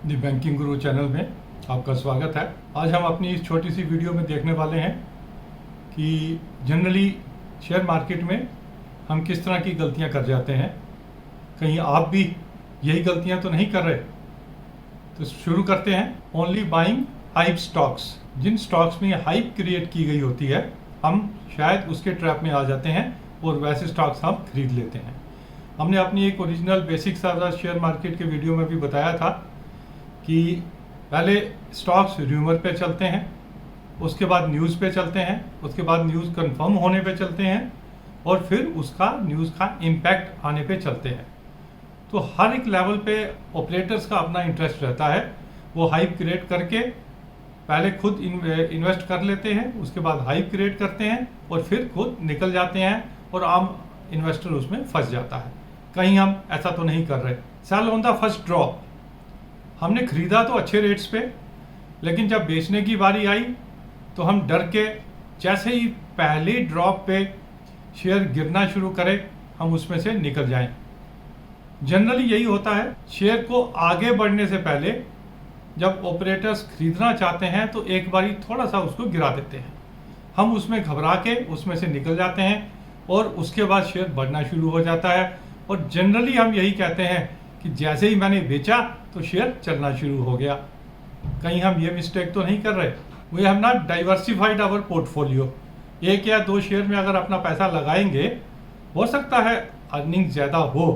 दी banking गुरु channel में आपका स्वागत है। आज हम अपनी इस छोटी सी वीडियो में देखने वाले हैं कि जनरली शेयर मार्केट में हम किस तरह की गलतियां कर जाते हैं। कहीं आप भी यही गलतियां तो नहीं कर रहे? तो शुरू करते हैं। Only buying hype stocks. जिन स्टॉक्स में हाइप क्रिएट की गई होती है, हम शायद उसके ट्रैप में आ जाते हैं और वैसे स्टॉक्स हम खरीद लेते हैं। हमने अपनी एक original basics of share market के वीडियो में भी बताया था कि पहले स्टॉक्स र्यूमर पे चलते हैं, उसके बाद न्यूज़ पे चलते हैं, उसके बाद न्यूज़ कंफर्म होने पे चलते हैं और फिर उसका न्यूज़ का इम्पैक्ट आने पे चलते हैं। तो हर एक लेवल पे ऑपरेटर्स का अपना इंटरेस्ट रहता है। वो हाइप क्रिएट करके पहले खुद इन्वेस्ट कर लेते हैं, उसके बाद हाइप क्रिएट करते हैं और फिर खुद निकल जाते हैं और आम इन्वेस्टर उसमें फंस जाता है। कहीं हम ऐसा तो नहीं कर रहे। Sell on the first drop. हमने खरीदा तो अच्छे रेट्स पे, लेकिन जब बेचने की बारी आई तो हम डर के जैसे ही पहले ड्रॉप पे शेयर गिरना शुरू करे हम उसमें से निकल जाएं। जनरली यही होता है। शेयर को आगे बढ़ने से पहले जब ऑपरेटर्स खरीदना चाहते हैं तो एक बारी थोड़ा सा उसको गिरा देते हैं। हम उसमें घबरा के उसमें से निकल जाते हैं और उसके बाद शेयर बढ़ना शुरू हो जाता है। और जनरली हम यही कहते हैं कि जैसे ही मैंने बेचा तो शेयर चलना शुरू हो गया। कहीं हम ये मिस्टेक तो नहीं कर रहे? We have not diversified our portfolio. एक या दो शेयर में अगर अपना पैसा लगाएंगे, हो सकता है अर्निंग ज़्यादा हो,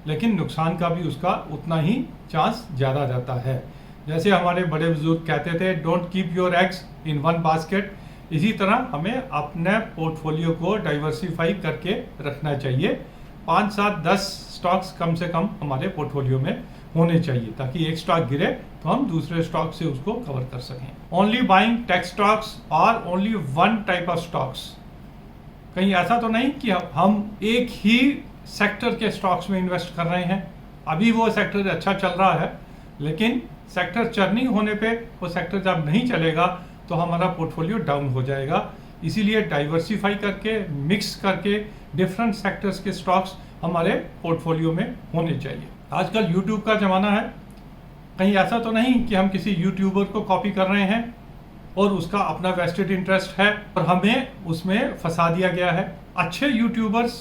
लेकिन नुकसान का भी उसका उतना ही चांस ज़्यादा रहता है। जैसे हमारे बड़े बुजुर्ग कहते थे, don't keep your eggs in one basket. इसी तरह हमें अपने पोर्टफोलियो को डाइवर्सिफाई करके रखना चाहिए। 5, 7, 10 स्टॉक्स कम से कम हमारे पोर्टफोलियो में होने चाहिए, ताकि एक स्टॉक गिरे तो हम दूसरे स्टॉक से उसको कवर कर सकें। ओनली बाइंग टेक स्टॉक्स और only one type of stocks. कहीं ऐसा तो नहीं कि हम एक ही सेक्टर के स्टॉक्स में इन्वेस्ट कर रहे हैं। अभी वो सेक्टर अच्छा चल रहा है, लेकिन सेक्टर चर्निंग होने पे वो सेक्टर जब नहीं चलेगा तो हमारा पोर्टफोलियो डाउन हो जाएगा। इसीलिए डाइवर्सिफाई करके, मिक्स करके डिफरेंट सेक्टर्स के स्टॉक्स हमारे पोर्टफोलियो में होने चाहिए। आजकल यूट्यूब का ज़माना है। कहीं ऐसा तो नहीं कि हम किसी यूट्यूबर को कॉपी कर रहे हैं और उसका अपना वेस्टेड इंटरेस्ट है और हमें उसमें फंसा दिया गया है। अच्छे यूट्यूबर्स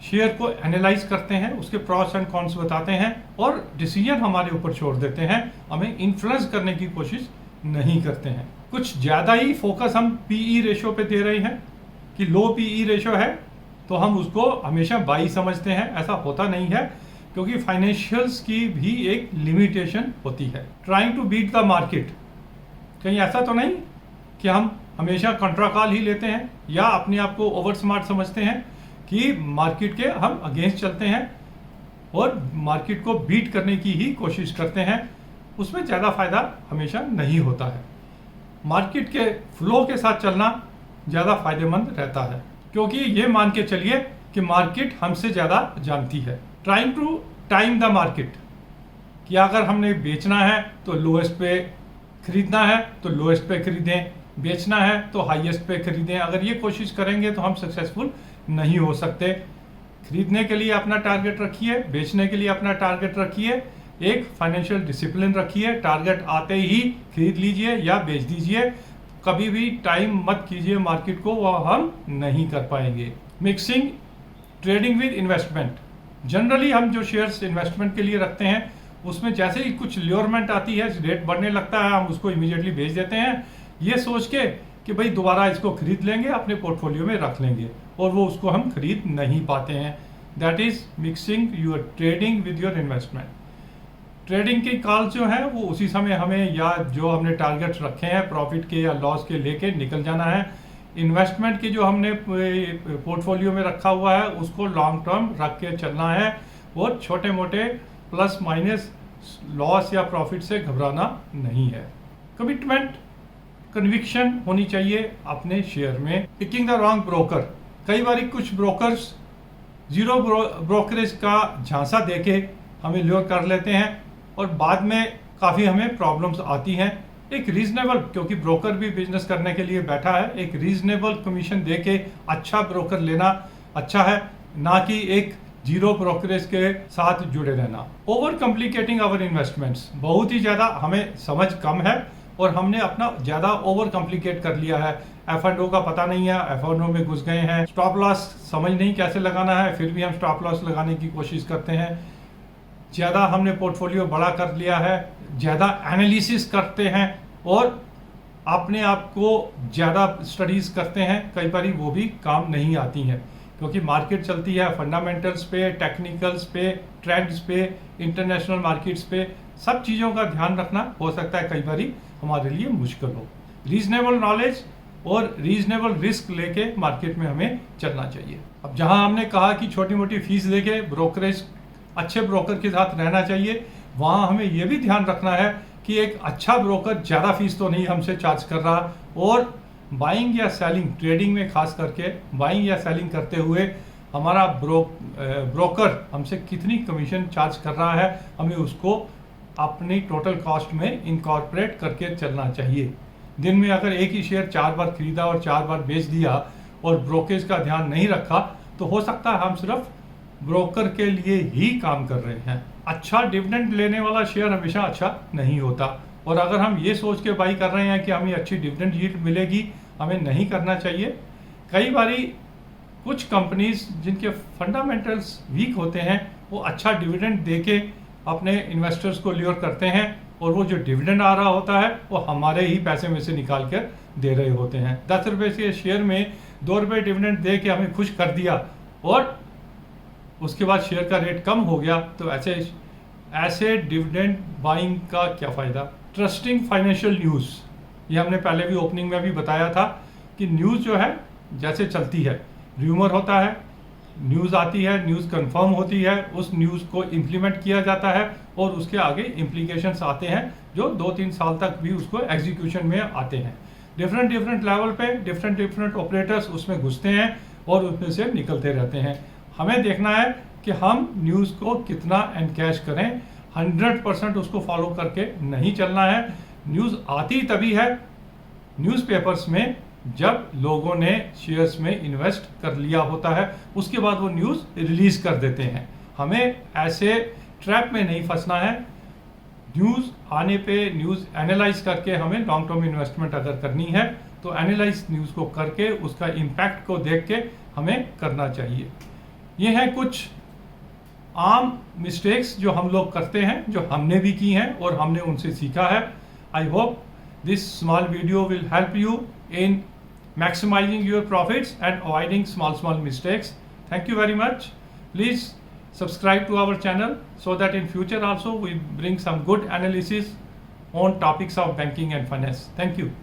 शेयर को एनालाइज करते हैं, उसके प्रॉस एंड कॉन्स बताते हैं और डिसीजन हमारे ऊपर छोड़ देते हैं। हमें इन्फ्लुएंस करने की कोशिश नहीं करते हैं। कुछ ज़्यादा ही फोकस हम पीई रेशो पे दे रहे हैं कि लो पीई रेशो है तो हम उसको हमेशा बाई समझते हैं। ऐसा होता नहीं है, क्योंकि फाइनेंशियल्स की भी एक लिमिटेशन होती है। Trying to beat the market. कहीं ऐसा तो नहीं कि हम हमेशा कंट्रा कॉल ही लेते हैं या अपने आप को ओवर स्मार्ट समझते हैं कि मार्केट के हम अगेंस्ट चलते हैं और मार्केट को बीट करने की ही कोशिश करते हैं। उसमें ज़्यादा फायदा हमेशा नहीं होता है। मार्केट के फ्लो के साथ चलना ज़्यादा फायदेमंद रहता है, क्योंकि ये मान के चलिए कि मार्केट हमसे ज़्यादा जानती है। Trying to time the market, कि अगर हमने बेचना है तो लोएस्ट पे खरीदना है तो लोएस्ट पे खरीदें, बेचना है तो हाईएस्ट पे खरीदें। अगर ये कोशिश करेंगे तो हम सक्सेसफुल नहीं हो सकते। खरीदने के लिए अपना टारगेट रखिए, बेचने के लिए अपना टारगेट रखिए, एक फाइनेंशियल डिसिप्लिन रखिए। टारगेट आते ही खरीद लीजिए या बेच दीजिए। कभी भी टाइम मत कीजिए मार्केट को, वह हम नहीं कर पाएंगे। Mixing trading with investment. Generally हम जो शेयर्स इन्वेस्टमेंट के लिए रखते हैं उसमें जैसे ही कुछ ल्योरमेंट आती है, रेट बढ़ने लगता है, हम उसको इमीडिएटली बेच देते हैं, ये सोच के कि भाई दोबारा इसको खरीद लेंगे, अपने पोर्टफोलियो में रख लेंगे, और वो उसको हम खरीद नहीं पाते हैं। That is mixing your trading with your investment. Trading की कॉल जो है वो उसी समय हमें, या जो हमने टारगेट्स रखे हैं प्रॉफिट के या लॉस के, लेके निकल जाना है। इन्वेस्टमेंट की जो हमने पोर्टफोलियो में रखा हुआ है उसको लॉन्ग टर्म रख के चलना है और छोटे मोटे प्लस माइनस लॉस या प्रॉफिट से घबराना नहीं है। कमिटमेंट, कन्विक्शन होनी चाहिए अपने शेयर में। Picking the wrong broker. कई बार कुछ ब्रोकर्स जीरो ब्रोकरेज का झांसा देके हमें ल्योर कर लेते हैं और बाद में काफ़ी हमें प्रॉब्लम्स आती हैं। एक रीजनेबल, क्योंकि ब्रोकर भी बिजनेस करने के लिए बैठा है, एक रीजनेबल कमीशन दे के अच्छा ब्रोकर लेना अच्छा है, ना कि एक जीरो ब्रोकरेज के साथ जुड़े रहना। ओवर कॉम्प्लिकेटिंग आवर इन्वेस्टमेंट्स, बहुत ही ज़्यादा हमें समझ कम है और हमने अपना ज़्यादा ओवर कॉम्प्लिकेट कर लिया है। F&O का पता नहीं है, F&O में घुस गए हैं। स्टॉप लॉस समझ नहीं कैसे लगाना है, फिर भी हम स्टॉप लॉस लगाने की कोशिश करते हैं। ज़्यादा हमने पोर्टफोलियो बड़ा कर लिया है, ज़्यादा एनालिसिस करते हैं और अपने आप को ज़्यादा स्टडीज करते हैं। कई बार वो भी काम नहीं आती हैं, क्योंकि मार्केट चलती है फंडामेंटल्स पे, टेक्निकल्स पे, ट्रेंड्स पे, इंटरनेशनल मार्केट्स पे। सब चीज़ों का ध्यान रखना हो सकता है कई बार हमारे लिए मुश्किल हो। रीजनेबल नॉलेज और रीजनेबल रिस्क लेके मार्केट में हमें चलना चाहिए। अब जहां हमने कहा कि छोटी मोटी फीस लेके ब्रोकरेज अच्छे ब्रोकर के साथ रहना चाहिए, वहां हमें यह भी ध्यान रखना है कि एक अच्छा ब्रोकर ज़्यादा फीस तो नहीं हमसे चार्ज कर रहा, और बाइंग या सेलिंग, ट्रेडिंग में खास करके बाइंग या सेलिंग करते हुए हमारा ब्रोकर हमसे कितनी कमीशन चार्ज कर रहा है, हमें उसको अपनी टोटल कॉस्ट में इनकॉर्पोरेट करके चलना चाहिए। दिन में अगर एक ही शेयर 4 बार खरीदा और 4 बार बेच दिया और ब्रोकरेज का ध्यान नहीं रखा, तो हो सकता है हम सिर्फ ब्रोकर के लिए ही काम कर रहे हैं। अच्छा डिविडेंड लेने वाला शेयर हमेशा अच्छा नहीं होता, और अगर हम ये सोच के बाई कर रहे हैं कि हमें अच्छी डिविडेंड यील्ड मिलेगी, हमें नहीं करना चाहिए। कई बारी कुछ कंपनीज जिनके फंडामेंटल्स वीक होते हैं, वो अच्छा डिविडेंड देके अपने इन्वेस्टर्स को ल्योर करते हैं, और वो जो डिविडेंड आ रहा होता है वो हमारे ही पैसे में से निकाल कर दे रहे होते हैं। 10 रुपये के शेयर में 2 रुपये डिविडेंड दे के हमें खुश कर दिया, और उसके बाद शेयर का रेट कम हो गया, तो ऐसे डिविडेंड बाइंग का क्या फ़ायदा। ट्रस्टिंग फाइनेंशियल न्यूज़, ये हमने पहले भी ओपनिंग में भी बताया था कि न्यूज़ जो है जैसे चलती है, र्यूमर होता है, न्यूज़ आती है, न्यूज़ कंफर्म होती है, उस न्यूज़ को इम्प्लीमेंट किया जाता है, और उसके आगे इम्प्लीकेशंस आते हैं जो 2-3 साल तक भी उसको एग्जीक्यूशन में आते हैं। डिफरेंट लेवल पे डिफरेंट ऑपरेटर्स उसमें घुसते हैं और उसमें से निकलते रहते हैं। हमें देखना है कि हम न्यूज़ को कितना एनकैश करें, 100% उसको फॉलो करके नहीं चलना है। न्यूज़ आती तभी है न्यूज़पेपर्स में जब लोगों ने शेयर्स में इन्वेस्ट कर लिया होता है, उसके बाद वो न्यूज़ रिलीज कर देते हैं। हमें ऐसे ट्रैप में नहीं फंसना है। न्यूज़ आने पे न्यूज़ एनालाइज करके हमें लॉन्ग टर्म इन्वेस्टमेंट अगर करनी है, तो एनालाइज न्यूज़ को करके उसका इम्पैक्ट को देख के हमें करना चाहिए। ये हैं कुछ आम मिस्टेक्स जो हम लोग करते हैं, जो हमने भी की हैं और हमने उनसे सीखा है। I hope this small video will help you in maximizing your profits and avoiding small mistakes. Thank you very much. Please subscribe to our channel so that in future also we bring some good analysis on topics of banking and finance. Thank you.